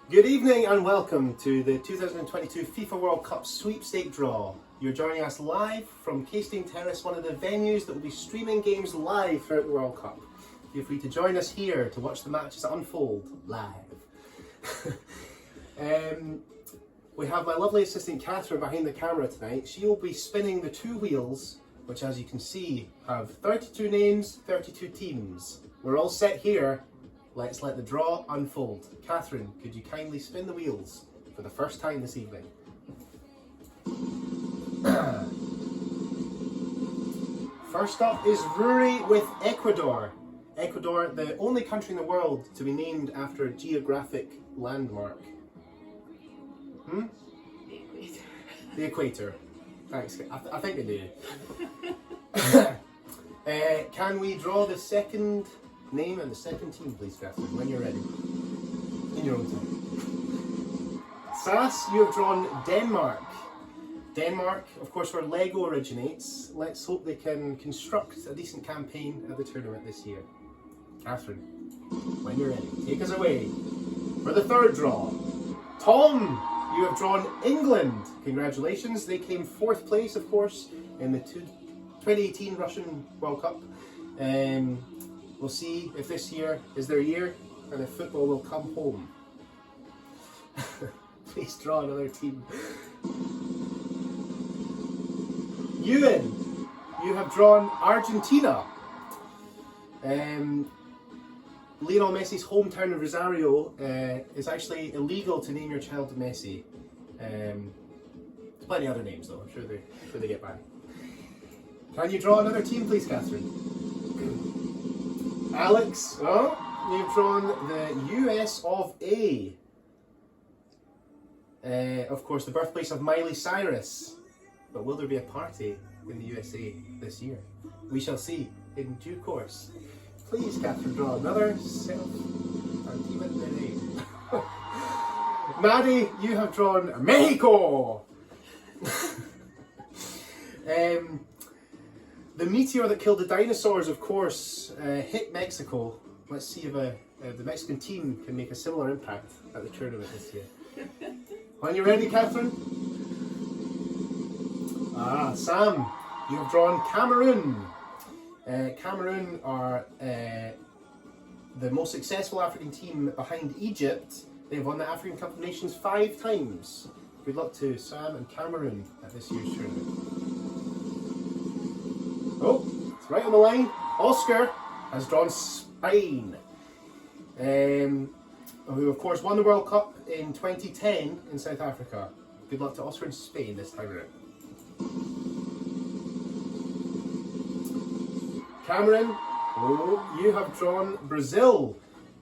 Good evening and welcome to the 2022 FIFA World Cup sweepstake draw. You're joining us live from Casting Terrace, one of the venues that will be streaming games live throughout the World Cup. Feel free to join us here to watch the matches unfold live. We have my lovely assistant Catherine behind the camera tonight. She will be spinning the two wheels, which as you can see have 32 names, 32 teams. We're all set here. Let's let the draw unfold. Catherine, could you kindly spin the wheels for the first time this evening? First up is Rory with Ecuador. Ecuador, the only country in the world to be named after a geographic landmark. The equator. The equator. Thanks, I think they do. Can we draw the second name and the second team, please, Catherine, when you're ready. In your own time. Sass, you have drawn Denmark. Denmark, of course, where Lego originates. Let's hope they can construct a decent campaign at the tournament this year. Catherine, when you're ready, take us away for the third draw. Tom, you have drawn England. Congratulations, they came fourth place, of course, in the 2018 Russian World Cup. We'll see if this year is their year and if football will come home. Please draw another team. Ewan, you have drawn Argentina. Lionel Messi's hometown of Rosario is actually illegal to name your child Messi. There's plenty of other names though, I'm sure they get by. Can you draw another team, please, Catherine? Alex, you've drawn the US of A. Of course, the birthplace of Miley Cyrus. But will there be a party in the USA this year? We shall see in due course. Please, Catherine, draw another self-articulate name. Maddie, you have drawn Mexico. The meteor that killed the dinosaurs, of course, hit Mexico. Let's see if the Mexican team can make a similar impact at the tournament this year. When you're ready, Catherine? Sam, you have drawn Cameroon. Cameroon are the most successful African team behind Egypt. They've won the African Cup of Nations 5 times. Good luck to Sam and Cameroon at this year's tournament. Oh, it's right on the line. Oscar has drawn Spain, who of course won the World Cup in 2010 in South Africa. Good luck to Oscar and Spain this time around. Cameron, you have drawn Brazil,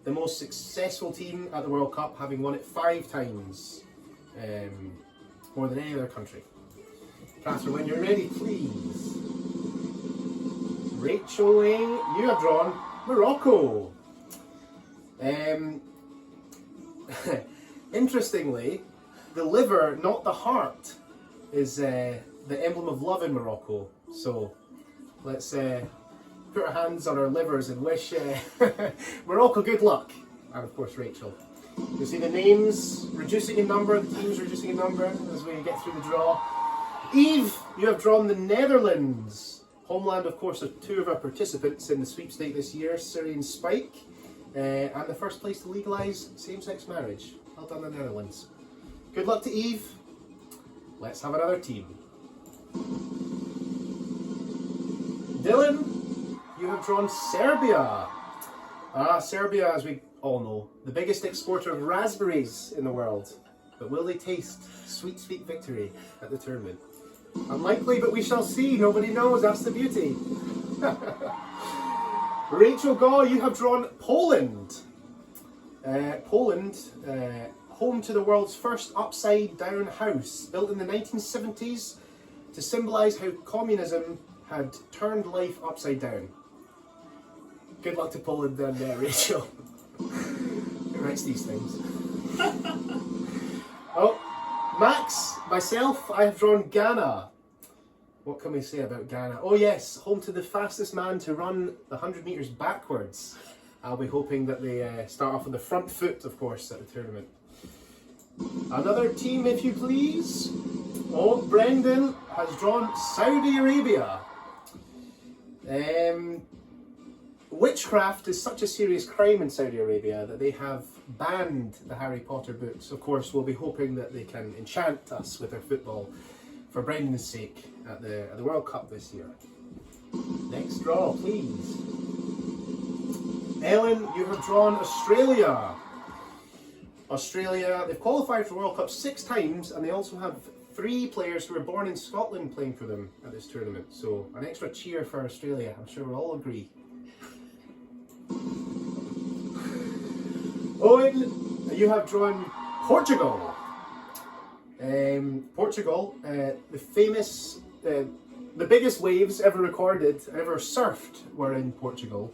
the most successful team at the World Cup, having won it 5 times, more than any other country. Catherine, when you're ready, please. Rachel Lang, you have drawn Morocco. Interestingly, the liver, not the heart, is the emblem of love in Morocco. So let's put our hands on our livers and wish Morocco good luck. And of course Rachel. You see the names reducing in number, the teams reducing in number as we get through the draw. Eve, you have drawn the Netherlands. Homeland, of course, of 2 of our participants in the sweepstake this year, Syrian Spike, and the first place to legalise same-sex marriage. Well done, the Netherlands. Good luck to Eve. Let's have another team. Dylan, you have drawn Serbia. Serbia, as we all know, the biggest exporter of raspberries in the world. But will they taste sweet, sweet victory at the tournament? Unlikely, but we shall see. Nobody knows. That's the beauty. Rachel Gaw, you have drawn Poland. Poland, home to the world's first upside-down house, built in the 1970s to symbolise how communism had turned life upside down. Good luck to Poland then, Rachel. Who writes these things? Oh. Max, myself, I have drawn Ghana. What can we say about Ghana? Oh yes, home to the fastest man to run the 100 metres backwards. I'll be hoping that they start off on the front foot, of course, at the tournament. Another team, if you please. Oh, Brendan has drawn Saudi Arabia. Witchcraft is such a serious crime in Saudi Arabia that they have banned the Harry Potter books. Of course, we'll be hoping that they can enchant us with their football for Brendan's sake at the World Cup this year. Next draw, please. Ellen, you have drawn Australia. Australia, they've qualified for World Cup 6 times, and they also have 3 players who were born in Scotland playing for them at this tournament. So an extra cheer for Australia, I'm sure we'll all agree. Owen, you have drawn Portugal. Portugal, the famous, the biggest waves ever recorded, ever surfed, were in Portugal.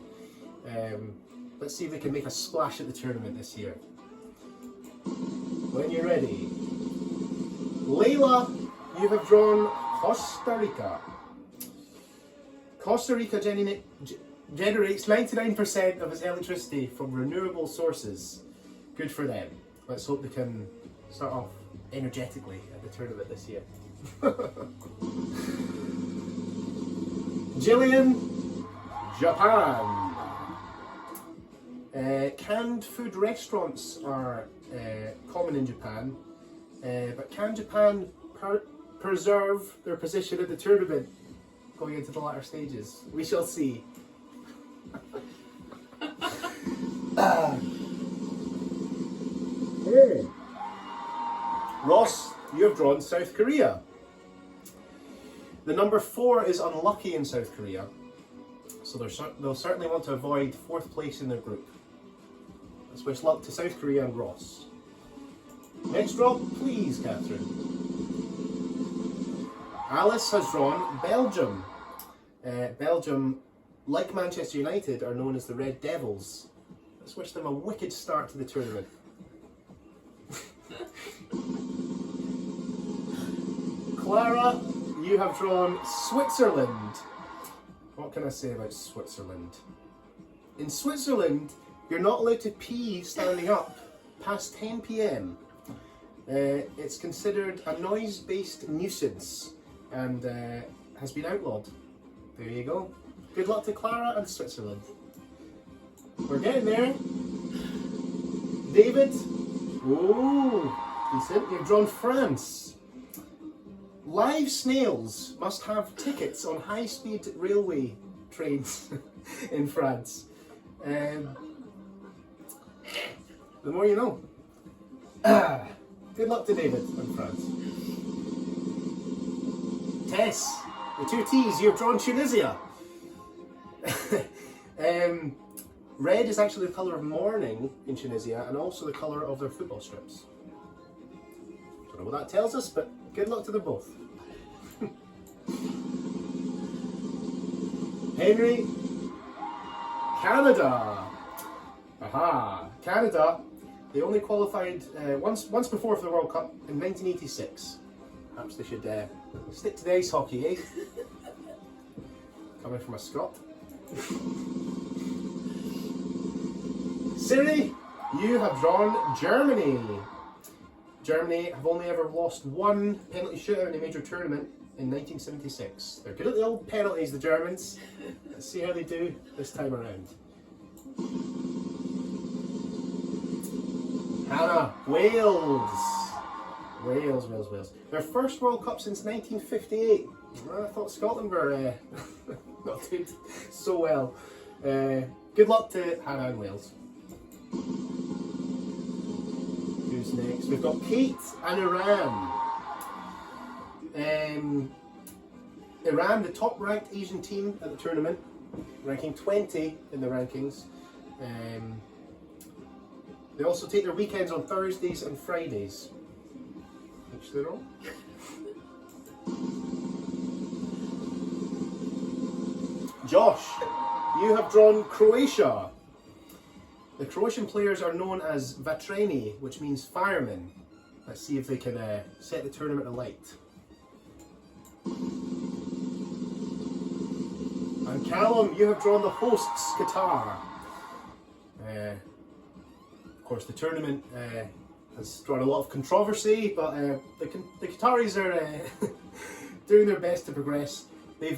Let's see if they can make a splash at the tournament this year. When you're ready. Layla, you have drawn Costa Rica. Costa Rica generates 99% of its electricity from renewable sources. Good for them. Let's hope they can start off energetically at the tournament this year. Jillian, Japan. Canned food restaurants are common in Japan, but can Japan preserve their position at the tournament going into the latter stages? We shall see. Ross, you have drawn South Korea. The number 4 is unlucky in South Korea, so they'll certainly want to avoid 4th place in their group. Let's wish luck to South Korea and Ross. Next draw, please, Catherine. Alice has drawn Belgium. Belgium, like Manchester United, are known as the Red Devils. Let's wish them a wicked start to the tournament. Clara, you have drawn Switzerland. What can I say about Switzerland? In Switzerland, you're not allowed to pee standing up past 10 p.m. It's considered a noise-based nuisance and has been outlawed. There you go. Good luck to Clara and Switzerland. We're getting there. David. Ooh, decent. You've drawn France. Live snails must have tickets on high-speed railway trains in France. The more you know. Good luck to David and France. Tess, the 2 T's, you've drawn Tunisia. Red is actually the colour of mourning in Tunisia and also the colour of their football strips. Don't know what that tells us, but good luck to them both. Henry, Canada. Aha, Canada. They only qualified once before for the World Cup in 1986. Perhaps they should stick to the ice hockey, eh? Coming from a Scot. Siri, you have drawn Germany. Germany have only ever lost 1 penalty shootout in a major tournament in 1976. They're good at the old penalties, the Germans. Let's see how they do this time around. Hannah, Wales. Wales. Their first World Cup since 1958. Well, I thought Scotland were not doing so well. Good luck to Hannah and Wales. Who's next? We've got Kate and Iran. Iran, the top ranked Asian team at the tournament, ranking 20 in the rankings. They also take their weekends on Thursdays and Fridays. Each their own. Josh, you have drawn Croatia. The Croatian players are known as Vatreni, which means firemen. Let's see if they can set the tournament alight. And Callum, you have drawn the hosts, Qatar. Of course, the tournament has drawn a lot of controversy, but the Qataris are doing their best to progress. They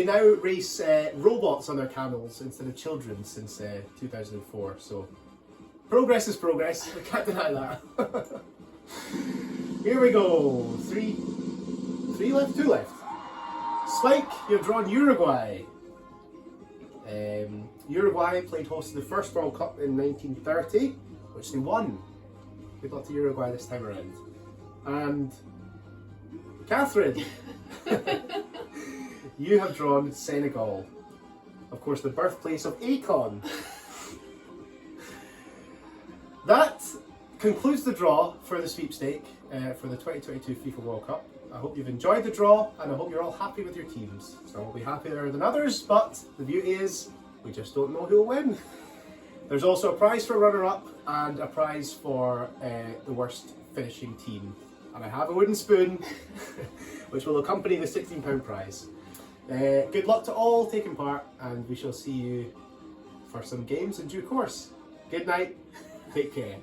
now race robots on their camels instead of children since 2004. So progress is progress. I can't deny that. Here we go. Three left, 2 left. Spike, you've drawn Uruguay. Uruguay played host to the first World Cup in 1930, which they won. Good luck to Uruguay this time around. And Catherine, you have drawn Senegal. Of course, the birthplace of Akon. That concludes the draw for the sweepstake for the 2022 FIFA World Cup. I hope you've enjoyed the draw, and I hope you're all happy with your teams. Some will be happier than others, but the beauty is we just don't know who will win. There's also a prize for runner-up and a prize for the worst finishing team. And I have a wooden spoon, which will accompany the £16 prize. Good luck to all taking part, and we shall see you for some games in due course. Good night, take care.